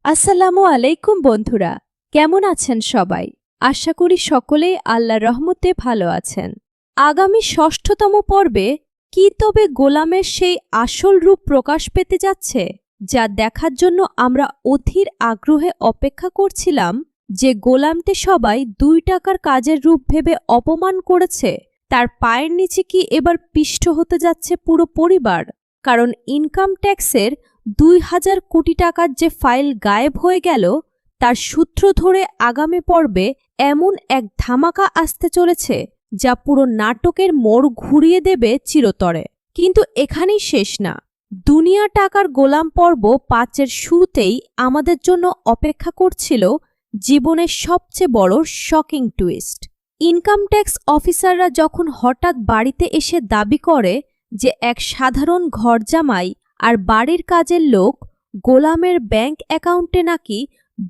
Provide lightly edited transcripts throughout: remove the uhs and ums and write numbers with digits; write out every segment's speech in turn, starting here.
আসসালামু আলাইকুম বন্ধুরা, কেমন আছেন সবাই? আশা করি সকলেই আল্লাহর রহমতে ভালো আছেন। আগামী ষষ্ঠতম পর্বে কি তবে গোলামের সেই আসল রূপ প্রকাশ পেতে যাচ্ছে, যা দেখার জন্য আমরা অধীর আগ্রহে অপেক্ষা করছিলাম। যে গোলামকে সবাই ২ টাকার কাজের রূপ ভেবে অপমান করেছে, তার পায়ের নিচে কি এবার পিষ্ট হতে যাচ্ছে পুরো পরিবার? কারণ ইনকাম ট্যাক্সের ২,০০০ কোটি টাকার যে ফাইল গায়েব হয়ে গেল, তার সূত্র ধরে আগামী পর্বে এমন এক ধামাকা আসতে চলেছে যা পুরো নাটকের মোড় ঘুরিয়ে দেবে চিরতরে। কিন্তু এখানেই শেষ না। দুনিয়া টাকার গোলাম পর্ব ৫-এর শুরুতেই আমাদের জন্য অপেক্ষা করছিল জীবনের সবচেয়ে বড় শকিং টুইস্ট। ইনকাম ট্যাক্স অফিসাররা যখন হঠাৎ বাড়িতে এসে দাবি করে যে এক সাধারণ ঘরজামাই আর বাড়ির কাজের লোক গোলামের ব্যাংক অ্যাকাউন্টে নাকি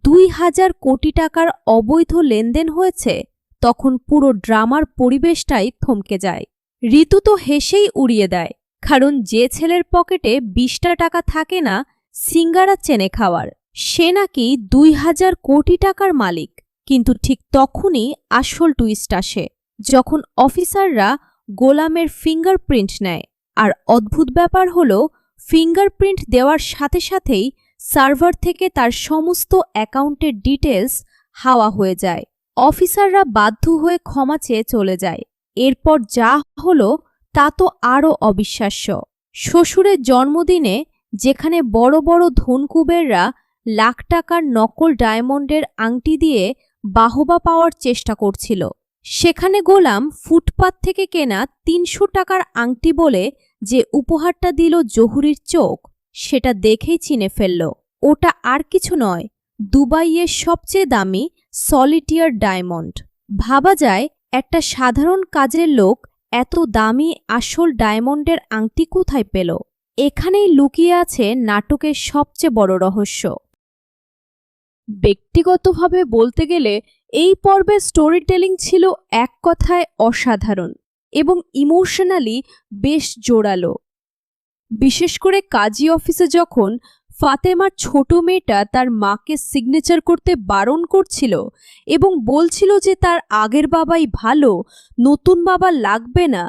২,০০০ কোটি টাকার অবৈধ লেনদেন হয়েছে, তখন পুরো ড্রামার পরিবেশটাই থমকে যায়। ঋতু তো হেসেই উড়িয়ে দেয়, কারণ যে ছেলের পকেটে ২০টা টাকা থাকে না সিঙ্গারা চেনে খাওয়ার, সে নাকি ২,০০০ কোটি টাকার মালিক। কিন্তু ঠিক তখনই আসল টুইস্ট আসে, যখন অফিসাররা গোলামের ফিঙ্গারপ্রিন্ট নেয়। আর অদ্ভুত ব্যাপার হলো, ফিঙ্গারপ্রিন্ট দেওয়ার সাথে সাথেই সার্ভার থেকে তার সমস্ত অ্যাকাউন্টের ডিটেলস হাওয়া হয়ে যায়। অফিসাররা বাধ্য হয়ে ক্ষমা চেয়ে চলে যায়। এরপর যা হলো তা তো আরও অবিশ্বাস্য। শ্বশুরের জন্মদিনে যেখানে বড় বড় ধনকুবেররা লাখ টাকার নকল ডায়মন্ডের আংটি দিয়ে বাহবা পাওয়ার চেষ্টা করছিল, সেখানে গোলাম ফুটপাত থেকে কেনা ৩০০ টাকার আংটি বলে যে উপহারটা দিল জহুরির চোখ, সেটা দেখেই চিনে ফেলল ওটা আর কিছু নয়, দুবাইয়ের সবচেয়ে দামি সলিটিয়ার ডায়মন্ড। ভাবা যায় একটা সাধারণ কাজের লোক এত দামি আসল ডায়মন্ডের আংটি কোথায় পেল? এখানেই লুকিয়ে আছে নাটকের সবচেয়ে বড় রহস্য। ব্যক্তিগতভাবে বলতে গেলে এই পর্বের স্টোরি টেলিং ছিল এক কথায় অসাধারণ এবং ইমোশনালি বেশ জোরালো। বিশেষ করে কাজী অফিসে যখন ফাতেমার ছোট মেয়েটা তার মাকে সিগনেচার করতে বারণ করছিল এবং বলছিল যে তার আগের বাবাই ভালো, নতুন বাবা লাগবে না,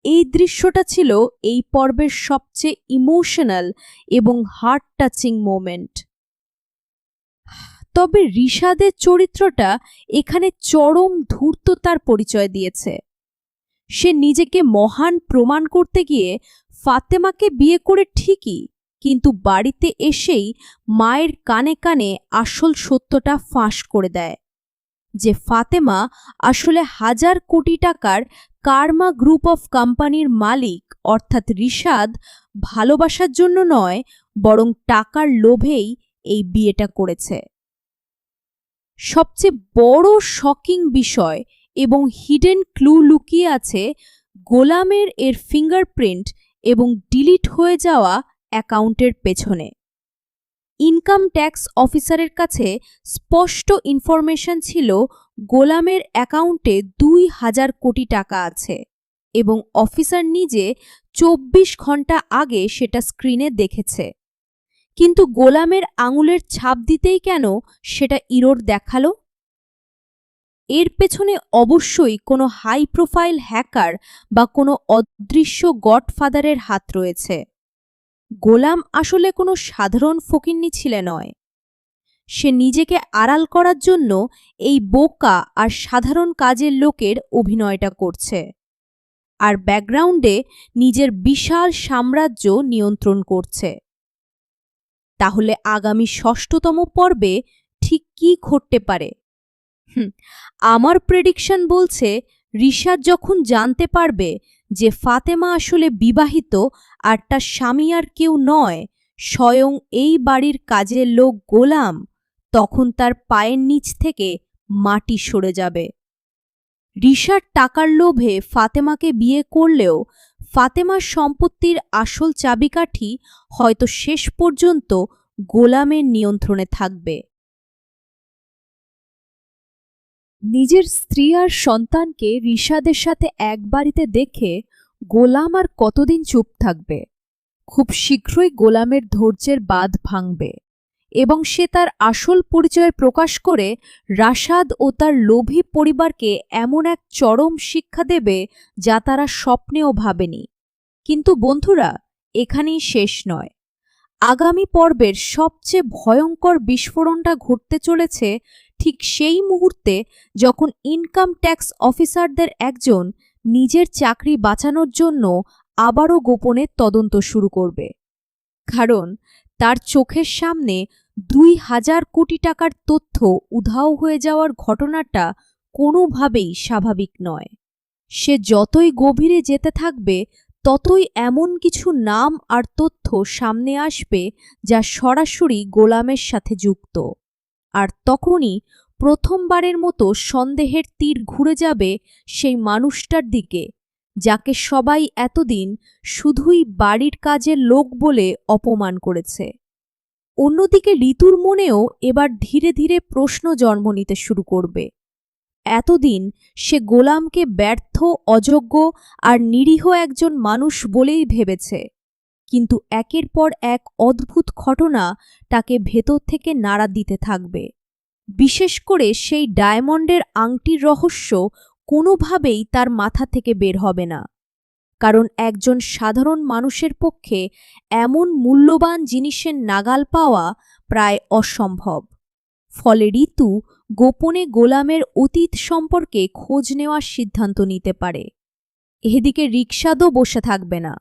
এই দৃশ্যটা ছিল এই পর্বের সবচেয়ে ইমোশনাল এবং হার্ট টাচিং মোমেন্ট। তবে রিশাদের চরিত্রটা এখানে চরম ধূর্ততার পরিচয় দিয়েছে। সে নিজেকে মহান প্রমাণ করতে গিয়ে ফাতেমাকে বিয়ে করে ঠিকই, কিন্তু বাড়িতে এসেই মায়ের কানে কানে আসল সত্যটা ফাঁস করে দেয় যে ফাতেমা আসলে ১,০০০ কোটি টাকার কার্মা গ্রুপ অফ কোম্পানির মালিক, অর্থাৎ রিশাদ ভালোবাসার জন্য নয় বরং টাকার লোভেই এই বিয়েটা করেছে। সবচেয়ে বড় শকিং বিষয় এবং হিডেন ক্লু লুকিয়ে আছে গোলামের এর ফিঙ্গারপ্রিন্ট এবং ডিলিট হয়ে যাওয়া অ্যাকাউন্টের পেছনে। ইনকাম ট্যাক্স অফিসারের কাছে স্পষ্ট ইনফরমেশন ছিল গোলামের অ্যাকাউন্টে ২,০০০ কোটি টাকা আছে এবং অফিসার নিজে ২৪ ঘন্টা আগে সেটা স্ক্রিনে দেখেছে। কিন্তু গোলামের আঙুলের ছাপ দিতেই কেন সেটা ইরোর দেখালো? এর পেছনে অবশ্যই কোনো হাই প্রোফাইল হ্যাকার বা কোনো অদৃশ্য গডফাদারের হাত রয়েছে। গোলাম আসলে কোনো সাধারণ ফকিন্নি ছেলে নয়। সে নিজেকে আড়াল করার জন্য এই বোকা আর সাধারণ কাজের লোকের অভিনয়টা করছে, আর ব্যাকগ্রাউন্ডে নিজের বিশাল সাম্রাজ্য নিয়ন্ত্রণ করছে। তাহলে আগামী ষষ্ঠতম পর্বে ঠিক কী ঘটতে পারে? আমার প্রেডিকশন বলছে রিশাদ যখন জানতে পারবে যে ফাতেমা আসলে বিবাহিত আর তার স্বামী আর কেউ নয়, স্বয়ং এই বাড়ির কাজের লোক গোলাম, তখন তার পায়ের নিচ থেকে মাটি সরে যাবে। রিশাদ টাকার লোভে ফাতেমাকে বিয়ে করলেও ফাতেমার সম্পত্তির আসল চাবিকাঠি হয়তো শেষ পর্যন্ত গোলামের নিয়ন্ত্রণে থাকবে। নিজের স্ত্রী আর সন্তানকে রিশাদের সাথে এক বাড়িতে দেখে গোলাম আর কতদিন চুপ থাকবে? খুব শীঘ্রই গোলামের ধৈর্যের বাঁধ ভাঙবে এবং সে তার আসল পরিচয় প্রকাশ করে রাশাদ ও তার লোভী পরিবারকে এমন এক চরম শিক্ষা দেবে যা তারা স্বপ্নেও ভাবেনি। কিন্তু বন্ধুরা, এখানেই শেষ নয়। আগামী পর্বের সবচেয়ে ভয়ঙ্কর বিস্ফোরণটা ঘটতে চলেছে ঠিক সেই মুহূর্তে যখন ইনকাম ট্যাক্স অফিসারদের একজন নিজের চাকরি বাঁচানোর জন্য আবারও গোপনে তদন্ত শুরু করবে। কারণ তার চোখের সামনে ২,০০০ কোটি টাকার তথ্য উধাও হয়ে যাওয়ার ঘটনাটা কোনোভাবেই স্বাভাবিক নয়। সে যতই গভীরে যেতে থাকবে ততই এমন কিছু নাম আর তথ্য সামনে আসবে যা সরাসরি গোলামের সাথে যুক্ত। আর তখনই প্রথমবারের মতো সন্দেহের তীর ঘুরে যাবে সেই মানুষটার দিকে যাকে সবাই এতদিন শুধুই বাড়ির কাজের লোক বলে অপমান করেছে। অন্যদিকে ঋতুর মনেও এবার ধীরে ধীরে প্রশ্ন জন্ম নিতে শুরু করবে। এতদিন সে গোলামকে ব্যর্থ, অযোগ্য আর নিরীহ একজন মানুষ বলেই ভেবেছে, কিন্তু একের পর এক অদ্ভুত ঘটনা তাকে ভেতর থেকে নাড়া দিতে থাকবে। বিশেষ করে সেই ডায়মন্ডের আংটির রহস্য কোনোভাবেই তার মাথা থেকে বের হবে না, কারণ একজন সাধারণ মানুষের পক্ষে এমন মূল্যবান জিনিসের নাগাল পাওয়া প্রায় অসম্ভব। ফলে ঋতু গোপনে গোলামের অতীত সম্পর্কে খোঁজ নেওয়ার সিদ্ধান্ত নিতে পারে। এদিকে রিকশাদও বসে থাকবে না।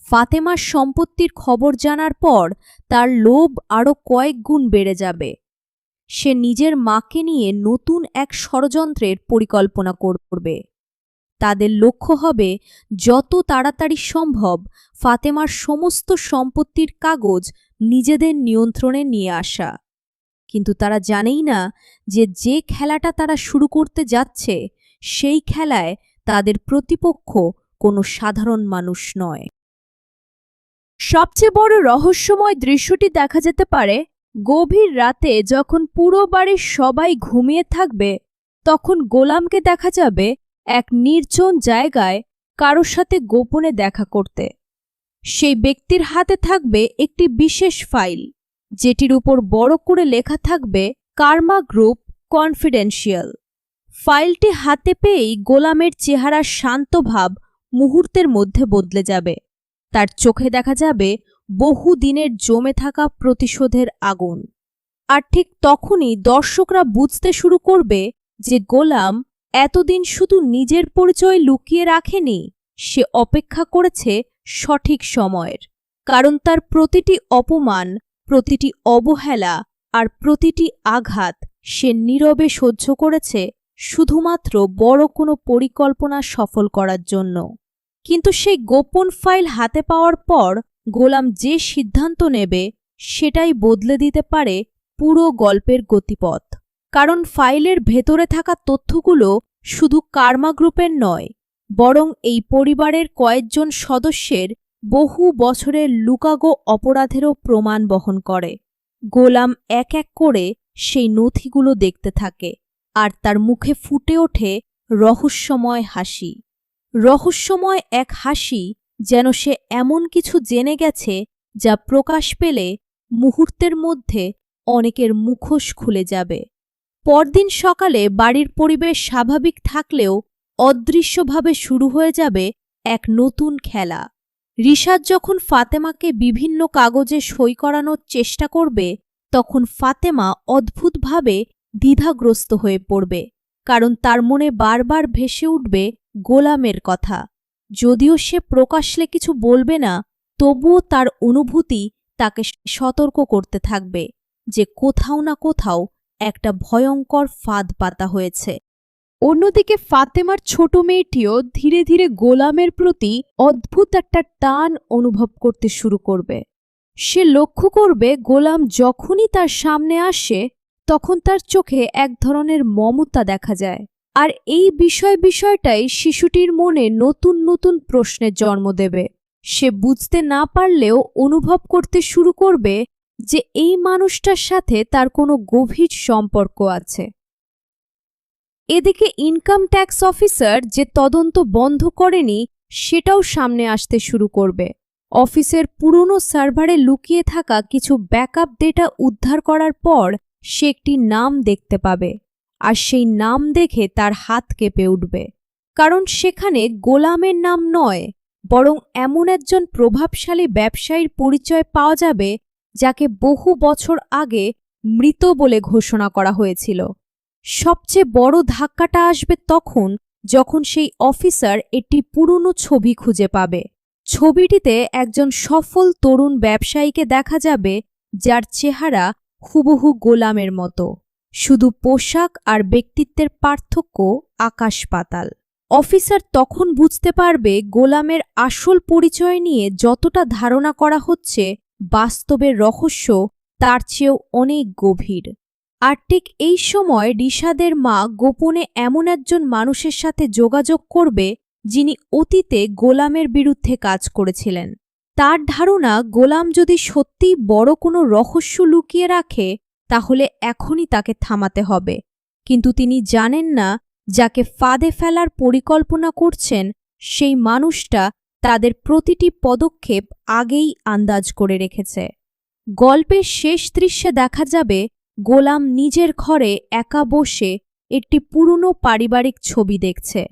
ফাতেমার সম্পত্তির খবর জানার পর তার লোভ আরও কয়েক গুণ বেড়ে যাবে। সে নিজের মাকে নিয়ে নতুন এক ষড়যন্ত্রের পরিকল্পনা করবে। তাদের লক্ষ্য হবে যত তাড়াতাড়ি সম্ভব ফাতেমার সমস্ত সম্পত্তির কাগজ নিজেদের নিয়ন্ত্রণে নিয়ে আসা। কিন্তু তারা জানেই না যে খেলাটা তারা শুরু করতে যাচ্ছে সেই খেলায় তাদের প্রতিপক্ষ কোনো সাধারণ মানুষ নয়। সবচেয়ে বড় রহস্যময় দৃশ্যটি দেখা যেতে পারে গভীর রাতে, যখন পুরো বাড়ির সবাই ঘুমিয়ে থাকবে। তখন গোলামকে দেখা যাবে এক নির্জন জায়গায় কারোর সাথে গোপনে দেখা করতে। সেই ব্যক্তির হাতে থাকবে একটি বিশেষ ফাইল, যেটির উপর বড় করে লেখা থাকবে কার্মা গ্রুপ কনফিডেন্সিয়াল। ফাইলটি হাতে পেয়েই গোলামের চেহারার শান্ত ভাব মুহূর্তের মধ্যে বদলে যাবে। তার চোখে দেখা যাবে বহু দিনের জমে থাকা প্রতিশোধের আগুন। আর ঠিক তখনই দর্শকরা বুঝতে শুরু করবে যে গোলাম এতদিন শুধু নিজের পরিচয় লুকিয়ে রাখেনি, সে অপেক্ষা করেছে সঠিক সময়ের। কারণ তার প্রতিটি অপমান, প্রতিটি অবহেলা আর প্রতিটি আঘাত সে নীরবে সহ্য করেছে শুধুমাত্র বড় কোনো পরিকল্পনা সফল করার জন্য। কিন্তু সেই গোপন ফাইল হাতে পাওয়ার পর গোলাম যে সিদ্ধান্ত নেবে সেটাই বদলে দিতে পারে পুরো গল্পের গতিপথ। কারণ ফাইলের ভেতরে থাকা তথ্যগুলো শুধু কার্মা গ্রুপের নয়, বরং এই পরিবারের কয়েকজন সদস্যের বহু বছরের লুকাগো অপরাধেরও প্রমাণ বহন করে। গোলাম এক এক করে সেই নথিগুলো দেখতে থাকে, আর তার মুখে ফুটে ওঠে রহস্যময় হাসি। রহস্যময় এক হাসি, যেন সে এমন কিছু জেনে গেছে যা প্রকাশ পেলে মুহূর্তের মধ্যে অনেকের মুখোশ খুলে যাবে। পরদিন সকালে বাড়ির পরিবেশ স্বাভাবিক থাকলেও অদৃশ্যভাবে শুরু হয়ে যাবে এক নতুন খেলা। রিশাদ যখন ফাতেমাকে বিভিন্ন কাগজে সই করানোর চেষ্টা করবে, তখন ফাতেমা অদ্ভুতভাবে দ্বিধাগ্রস্ত হয়ে পড়বে। কারণ তার মনে বারবার ভেসে উঠবে গোলামের কথা। যদিও সে প্রকাশ্যে কিছু বলবে না, তবুও তার অনুভূতি তাকে সতর্ক করতে থাকবে যে কোথাও না কোথাও একটা ভয়ঙ্কর ফাঁদ পাতা হয়েছে। অন্যদিকে ফাতেমার ছোট মেয়েটিও ধীরে ধীরে গোলামের প্রতি অদ্ভুত একটা টান অনুভব করতে শুরু করবে। সে লক্ষ্য করবে গোলাম যখনই তার সামনে আসে তখন তার চোখে এক ধরনের মমতা দেখা যায়। আর এই বিষয়টাই শিশুটির মনে নতুন নতুন প্রশ্নের জন্ম দেবে। সে বুঝতে না পারলেও অনুভব করতে শুরু করবে যে এই মানুষটার সাথে তার কোনো গভীর সম্পর্ক আছে। এদিকে ইনকাম ট্যাক্স অফিসার যে তদন্ত বন্ধ করেনি সেটাও সামনে আসতে শুরু করবে। অফিসের পুরনো সার্ভারে লুকিয়ে থাকা কিছু ব্যাকআপ ডেটা উদ্ধার করার পর সে একটি নাম দেখতে পাবে, আর সেই নাম দেখে তার হাত কেঁপে উঠবে। কারণ সেখানে গোলামের নাম নয়, বরং এমন একজন প্রভাবশালী ব্যবসায়ীর পরিচয় পাওয়া যাবে যাকে বহু বছর আগে মৃত বলে ঘোষণা করা হয়েছিল। সবচেয়ে বড় ধাক্কাটা আসবে তখন যখন সেই অফিসার একটি পুরনো ছবি খুঁজে পাবে। ছবিটিতে একজন সফল তরুণ ব্যবসায়ীকে দেখা যাবে যার চেহারা হুবহু গোলামের মতো, শুধু পোশাক আর ব্যক্তিত্বের পার্থক্য আকাশ পাতাল। অফিসার তখন বুঝতে পারবে গোলামের আসল পরিচয় নিয়ে যতটা ধারণা করা হচ্ছে, বাস্তবের রহস্য তার চেয়েও অনেক গভীর। আর ঠিক এই সময় রিশাদের মা গোপনে এমন একজন মানুষের সাথে যোগাযোগ করবে যিনি অতীতে গোলামের বিরুদ্ধে কাজ করেছিলেন। তার ধারণা গোলাম যদি সত্যিই বড় কোনো রহস্য লুকিয়ে রাখে তাহলে এখনই তাকে থামাতে হবে। কিন্তু তিনি জানেন না যাকে ফাঁদে ফেলার পরিকল্পনা করছেন সেই মানুষটা তাদের প্রতিটি পদক্ষেপ আগেই আন্দাজ করে রেখেছে। গল্পের শেষ দৃশ্যে দেখা যাবে গোলাম নিজের ঘরে একা বসে একটি পুরনো পারিবারিক ছবি দেখছে।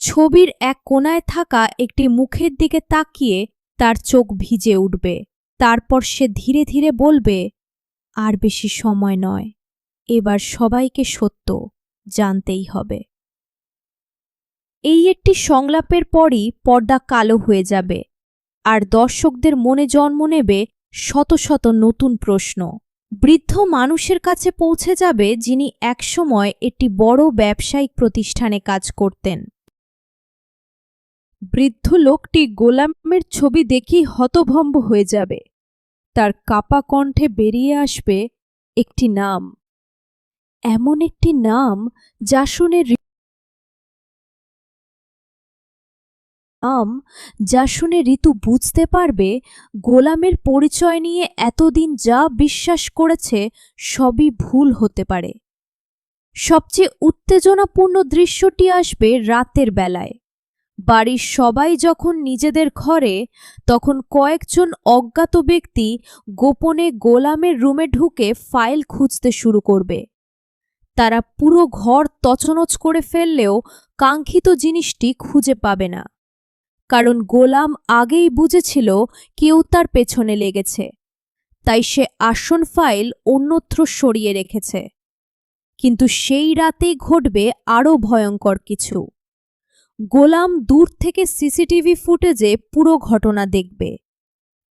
ছবির এক কোণায় থাকা একটি মুখের দিকে তাকিয়ে তার চোখ ভিজে উঠবে। তারপর সে ধীরে ধীরে বলবে, আর বেশি সময় নয়, এবার সবাইকে সত্য জানতেই হবে। এই একটি সংলাপের পরই পর্দা কালো হয়ে যাবে, আর দর্শকদের মনে জন্ম নেবে শত শত নতুন প্রশ্ন। বৃদ্ধ মানুষের কাছে পৌঁছে যাবে যিনি একসময় একটি বড় ব্যবসায়িক প্রতিষ্ঠানে কাজ করতেন। বৃদ্ধ লোকটি গোলামের ছবি দেখেই হতভম্ব হয়ে যাবে। তার কাপা কণ্ঠে বেরিয়ে আসবে একটি নাম, এমন একটি নাম যা শুনে ঋতু বুঝতে পারবে গোলামের পরিচয় নিয়ে এতদিন যা বিশ্বাস করেছে সবই ভুল হতে পারে। সবচেয়ে উত্তেজনাপূর্ণ দৃশ্যটি আসবে রাতের বেলায়। বাড়ির সবাই যখন নিজেদের ঘরে, তখন কয়েকজন অজ্ঞাত ব্যক্তি গোপনে গোলামের রুমে ঢুকে ফাইল খুঁজতে শুরু করবে। তারা পুরো ঘর তছনছ করে ফেললেও কাঙ্ক্ষিত জিনিসটি খুঁজে পাবে না, কারণ গোলাম আগেই বুঝেছিল কেউ তার পেছনে লেগেছে, তাই সে আসন ফাইল অন্যত্র সরিয়ে রেখেছে। কিন্তু সেই রাতেই ঘটবে আরও ভয়ঙ্কর কিছু। গোলাম দূর থেকে সিসিটিভি ফুটেজে পুরো ঘটনা দেখবে।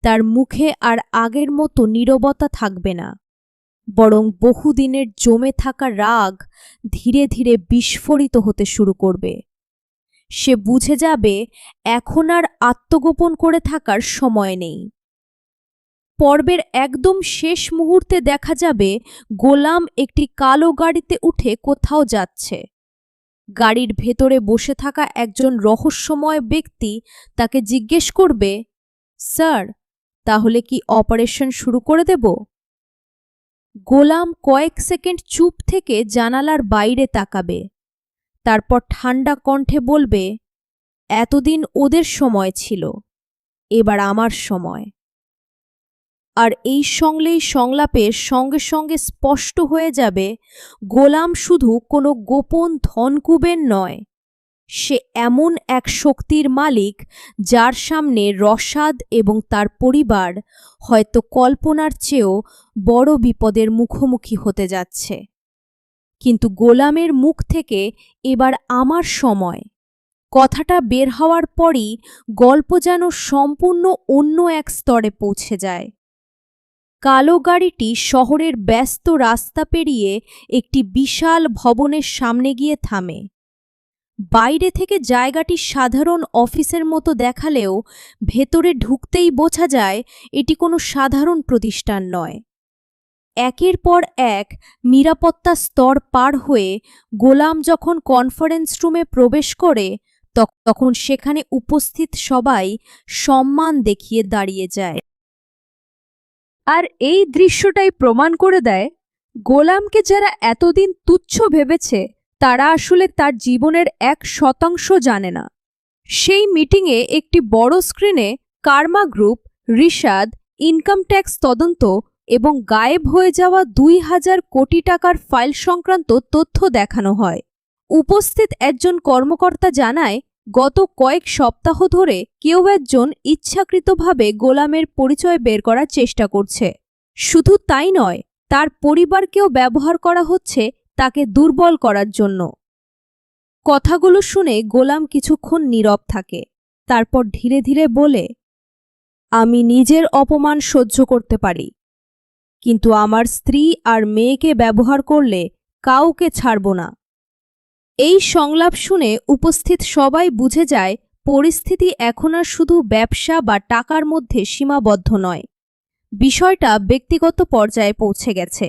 তার মুখে আর আগের মতো নীরবতা থাকবে না, বরং বহুদিনের জমে থাকা রাগ ধীরে ধীরে বিস্ফোরিত হতে শুরু করবে। সে বুঝে যাবে এখন আর আত্মগোপন করে থাকার সময় নেই। পর্বের একদম শেষ মুহূর্তে দেখা যাবে গোলাম একটি কালো গাড়িতে উঠে কোথাও যাচ্ছে। গাড়ির ভেতরে বসে থাকা একজন রহস্যময় ব্যক্তি তাকে জিজ্ঞেস করবে, স্যার, তাহলে কি অপারেশন শুরু করে দেব? গোলাম কয়েক সেকেন্ড চুপ থেকে জানালার বাইরে তাকাবে, তারপর ঠান্ডা কণ্ঠে বলবে, এতদিন ওদের সময় ছিল, এবার আমার সময়। আর এই সংলাপের সঙ্গে সঙ্গে স্পষ্ট হয়ে যাবে গোলাম শুধু কোনো গোপন ধনকুবের নয়, সে এমন এক শক্তির মালিক যার সামনে রসাদ এবং তার পরিবার হয়তো কল্পনার চেয়েও বড় বিপদের মুখোমুখি হতে যাচ্ছে। কিন্তু গোলামের মুখ থেকে এবার আমার সময় কথাটা বের হওয়ার পরই গল্প যেন সম্পূর্ণ অন্য এক স্তরে পৌঁছে যায়। কালো গাড়িটি শহরের ব্যস্ত রাস্তা পেরিয়ে একটি বিশাল ভবনের সামনে গিয়ে থামে। বাইরে থেকে জায়গাটি সাধারণ অফিসের মতো দেখালেও ভেতরে ঢুকতেই বোঝা যায় এটি কোনো সাধারণ প্রতিষ্ঠান নয়। একের পর এক নিরাপত্তা স্তর পার হয়ে গোলাম যখন কনফারেন্স রুমে প্রবেশ করে তখন সেখানে উপস্থিত সবাই সম্মান দেখিয়ে দাঁড়িয়ে যায়। আর এই দৃশ্যটাই প্রমাণ করে দেয় গোলামকে যারা এতদিন তুচ্ছ ভেবেছে তারা আসলে তার জীবনের 1% জানে না। সেই মিটিংয়ে একটি বড় স্ক্রিনে Karma group, Rishad, income tax তদন্ত এবং গায়েব হয়ে যাওয়া ২,০০০ কোটি টাকার ফাইল সংক্রান্ত তথ্য দেখানো হয়। উপস্থিত একজন কর্মকর্তা জানায়, গত কয়েক সপ্তাহ ধরে কেউ একজন ইচ্ছাকৃতভাবে গোলামের পরিচয় বের করার চেষ্টা করছে। শুধু তাই নয়, তার পরিবারকেও ব্যবহার করা হচ্ছে তাকে দুর্বল করার জন্য। কথাগুলো শুনে গোলাম কিছুক্ষণ নীরব থাকে, তারপর ধীরে ধীরে বলে, আমি নিজের অপমান সহ্য করতে পারি, কিন্তু আমার স্ত্রী আর মেয়েকে ব্যবহার করলে কাউকে ছাড়ব না। এই সংলাপ শুনে উপস্থিত সবাই বুঝে যায় পরিস্থিতি এখন আর শুধু ব্যবসা বা টাকার মধ্যে সীমাবদ্ধ নয়, বিষয়টা ব্যক্তিগত পর্যায়ে পৌঁছে গেছে।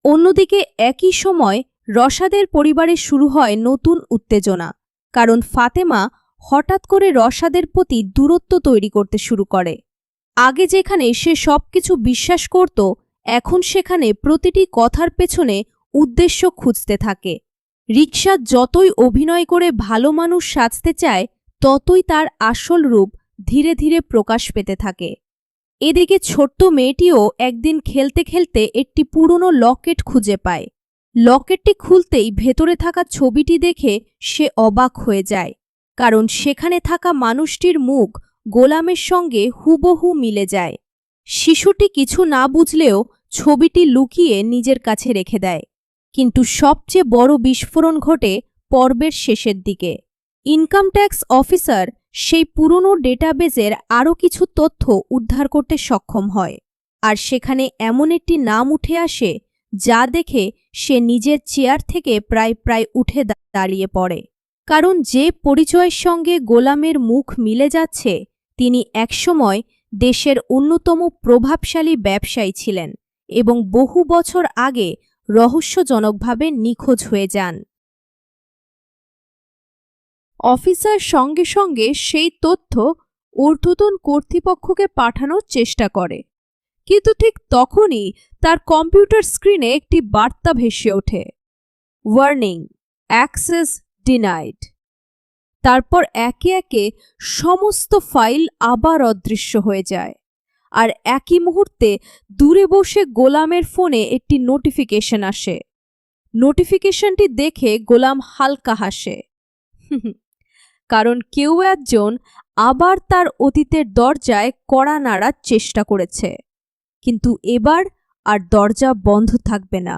অন্যদিকে একই সময় রশাদের পরিবারে শুরু হয় নতুন উত্তেজনা, কারণ ফাতেমা হঠাৎ করে রশাদের প্রতি দূরত্ব তৈরি করতে শুরু করে। আগে যেখানে সে সবকিছু বিশ্বাস করত, এখন সেখানে প্রতিটি কথার পেছনে উদ্দেশ্য খুঁজতে থাকে। রিকশাদ যতই অভিনয় করে ভালো মানুষ সাজতে চায়, ততই তার আসল রূপ ধীরে ধীরে প্রকাশ পেতে থাকে। এদিকে ছোট্ট মেয়েটিও একদিন খেলতে খেলতে একটি পুরনো লকেট খুঁজে পায়। লকেটটি খুলতেই ভেতরে থাকা ছবিটি দেখে সে অবাক হয়ে যায়, কারণ সেখানে থাকা মানুষটির মুখ গোলামের সঙ্গে হুবহু মিলে যায়। শিশুটি কিছু না বুঝলেও ছবিটি লুকিয়ে নিজের কাছে রেখে দেয়। কিন্তু সবচেয়ে বড় বিস্ফোরণ ঘটে পর্বের শেষের দিকে। ইনকাম ট্যাক্স অফিসার সেই পুরনো ডেটাবেজের আরও কিছু তথ্য উদ্ধার করতে সক্ষম হয়, আর সেখানে এমন একটি নাম উঠে আসে যা দেখে সে নিজের চেয়ার থেকে প্রায় উঠে দাঁড়িয়ে পড়ে। কারণ যে পরিচয়ের সঙ্গে গোলামের মুখ মিলে যাচ্ছে, তিনি একসময় দেশের অন্যতম প্রভাবশালী ব্যবসায়ী ছিলেন এবং বহু বছর আগে রহস্যজনকভাবে নিখোঁজ হয়ে যান। অফিসার সঙ্গে সঙ্গে সেই তথ্য ঊর্ধ্বতন কর্তৃপক্ষকে পাঠানোর চেষ্টা করে, কিন্তু ঠিক তখনই তার কম্পিউটার স্ক্রিনে একটি বার্তা ভেসে ওঠে, ওয়ার্নিং, অ্যাক্সেস ডিনাইড। তারপর একে একে সমস্ত ফাইল আবার অদৃশ্য হয়ে যায়, আর একই মুহূর্তে দূরে বসে গোলামের ফোনে একটি নোটিফিকেশন আসে। নোটিফিকেশনটি দেখে গোলাম হালকা হাসে, কারণ কেউ একজন আবার তার অতীতের দরজায় কড়া নাড়ার চেষ্টা করেছে। কিন্তু এবার আর দরজা বন্ধ থাকবে না,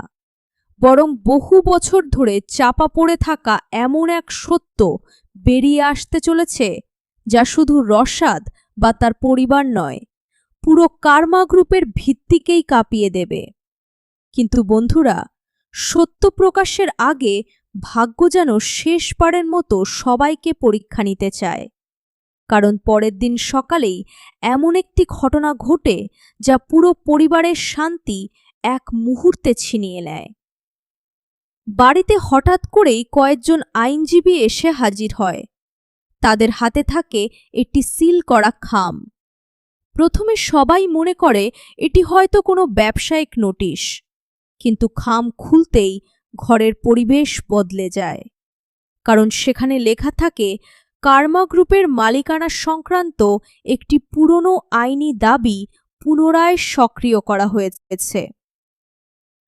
বরং বহু বছর ধরে চাপা পড়ে থাকা এমন এক সত্য বেরিয়ে আসতে চলেছে যা শুধু রশাদ বা তার পরিবার নয়, পুরো কার্মা গ্রুপের ভিত্তিকেই কাঁপিয়ে দেবে। কিন্তু বন্ধুরা, সত্য প্রকাশের আগে ভাগ্য যেন শেষবারের মতো সবাইকে পরীক্ষা নিতে চায়, কারণ পরের দিন সকালেই এমন একটি ঘটনা ঘটে যা পুরো পরিবারের শান্তি এক মুহূর্তে ছিনিয়ে নেয়। বাড়িতে হঠাৎ করেই কয়েকজন আইনজীবী এসে হাজির হয়। তাদের হাতে থাকে একটি সিল করা খাম। প্রথমে সবাই মনে করে এটি হয়তো কোনো ব্যবসায়িক নোটিশ, কিন্তু খাম খুলতেই ঘরের পরিবেশ বদলে যায়, কারণ সেখানে লেখা থাকে কার্মা গ্রুপের মালিকানা সংক্রান্ত একটি পুরনো আইনি দাবি পুনরায় সক্রিয় করা হয়েছে।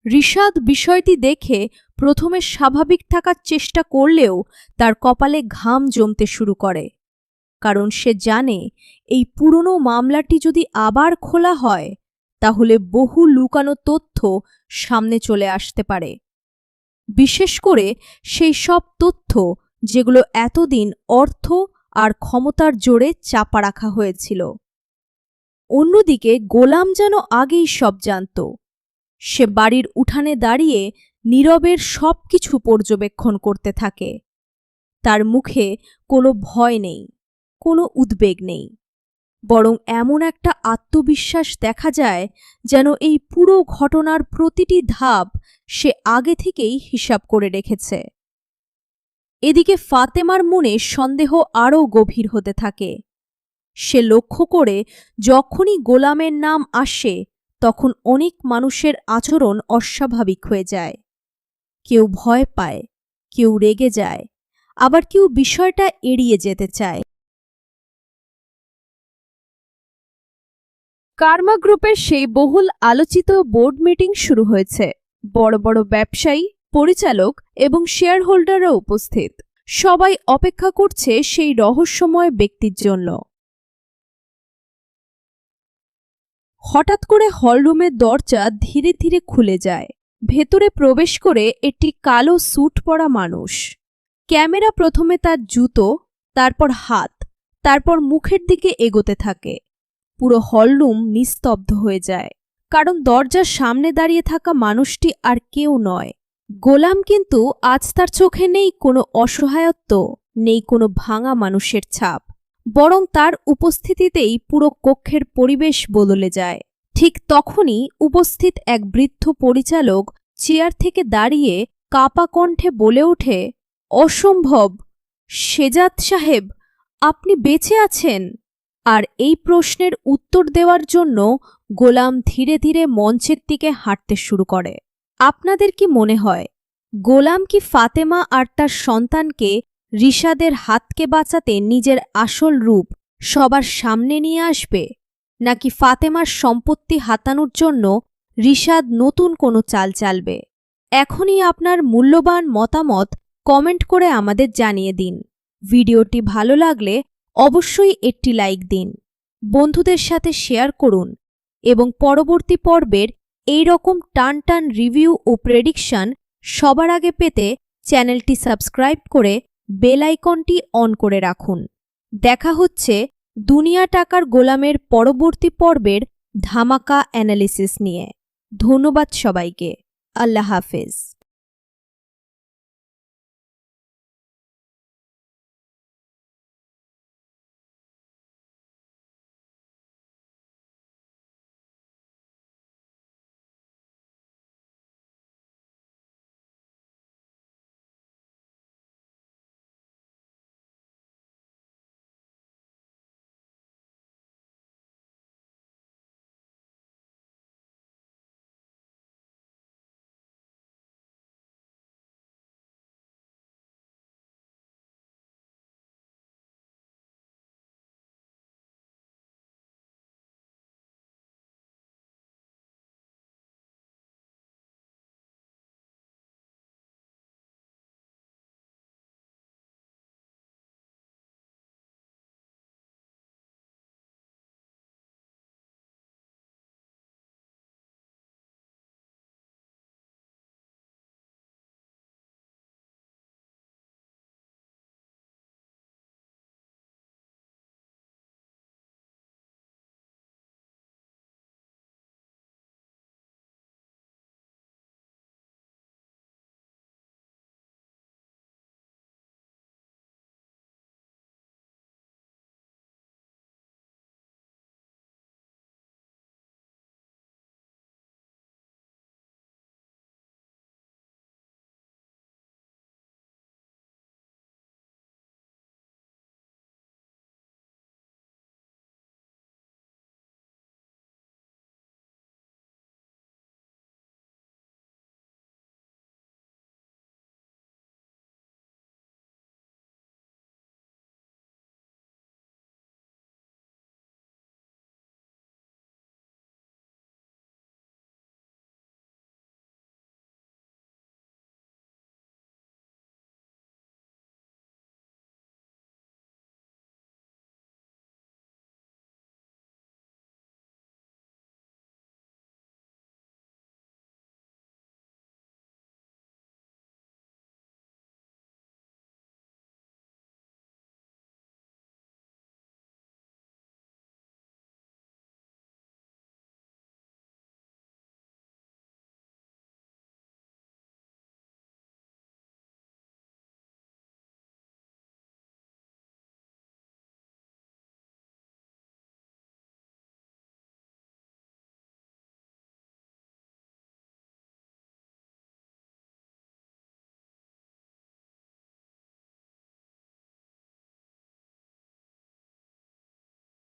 রিশাদ বিষয়টি দেখে প্রথমে স্বাভাবিক থাকার চেষ্টা করলেও তার কপালে ঘাম জমতে শুরু করে, কারণ সে জানে এই পুরনো মামলাটি যদি আবার খোলা হয়, তাহলে বহু লুকানো তথ্য সামনে চলে আসতে পারে, বিশেষ করে সেই সব তথ্য যেগুলো এতদিন অর্থ আর ক্ষমতার জোরে চাপা রাখা হয়েছিল। অন্যদিকে গোলাম যেন আগেই সব জানত। সে বাড়ির উঠানে দাঁড়িয়ে নীরবের সবকিছু পর্যবেক্ষণ করতে থাকে। তার মুখে কোনো ভয় নেই, কোনো উদ্বেগ নেই, বরং এমন একটা আত্মবিশ্বাস দেখা যায় যেন এই পুরো ঘটনার প্রতিটি ধাপ সে আগে থেকেই হিসাব করে রেখেছে। এদিকে ফাতেমার মনে সন্দেহ আরও গভীর হতে থাকে। সে লক্ষ্য করে যখনই গোলামের নাম আসে, তখন অনেক মানুষের আচরণ অস্বাভাবিক হয়ে যায়। কেউ ভয় পায়, কেউ রেগে যায়, আবার কেউ বিষয়টা এড়িয়ে যেতে চায়। কার্মা গ্রুপের সেই বহুল আলোচিত বোর্ড মিটিং শুরু হয়েছে। বড় বড় ব্যবসায়ী, পরিচালক এবং শেয়ার হোল্ডাররা উপস্থিত। সবাই অপেক্ষা করছে সেই রহস্যময় ব্যক্তির জন্য। হঠাৎ করে হলরুমের দরজা ধীরে ধীরে খুলে যায়। ভেতরে প্রবেশ করে একটি কালো স্যুট পরা মানুষ। ক্যামেরা প্রথমে তার জুতো, তারপর হাত, তারপর মুখের দিকে এগোতে থাকে। পুরো হলরুম নিস্তব্ধ হয়ে যায়, কারণ দরজার সামনে দাঁড়িয়ে থাকা মানুষটি আর কেউ নয়। গোলাম। কিন্তু আজ তার চোখে নেই কোনো অসহায়ত্ব, নেই কোনো ভাঙা মানুষের ছাপ, বরং তার উপস্থিতিতেই পুরো কক্ষের পরিবেশ বদলে যায়। ঠিক তখনই উপস্থিত এক বৃদ্ধ পরিচালক চেয়ার থেকে দাঁড়িয়ে কাঁপা কণ্ঠে বলে ওঠে, অসম্ভব! শেজাদ সাহেব, আপনি বেঁচে আছেন? আর এই প্রশ্নের উত্তর দেওয়ার জন্য গোলাম ধীরে ধীরে মঞ্চের দিকে হাঁটতে শুরু করে। আপনাদের কি মনে হয়, গোলাম কি ফাতেমা আর তার সন্তানকে, রিশাদের হাতকে বাঁচাতে নিজের আসল রূপ সবার সামনে নিয়ে আসবে, নাকি ফাতেমার সম্পত্তি হাতানোর জন্য রিশাদ নতুন কোনো চাল চালবে? এখনই আপনার মূল্যবান মতামত কমেন্ট করে আমাদের জানিয়ে দিন। ভিডিওটি ভালো লাগলে অবশ্যই একটি লাইক দিন, বন্ধুদের সাথে শেয়ার করুন এবং পরবর্তী পর্বের এই রকম টান টান রিভিউ ও প্রেডিকশন সবার আগে পেতে চ্যানেলটি সাবস্ক্রাইব করে বেল আইকনটি অন করে রাখুন। দেখা হচ্ছে দুনিয়া টাকার গোলামের পরবর্তী পর্বের ধামাকা অ্যানালিসিস নিয়ে। ধন্যবাদ সবাইকে। আল্লাহ হাফেজ।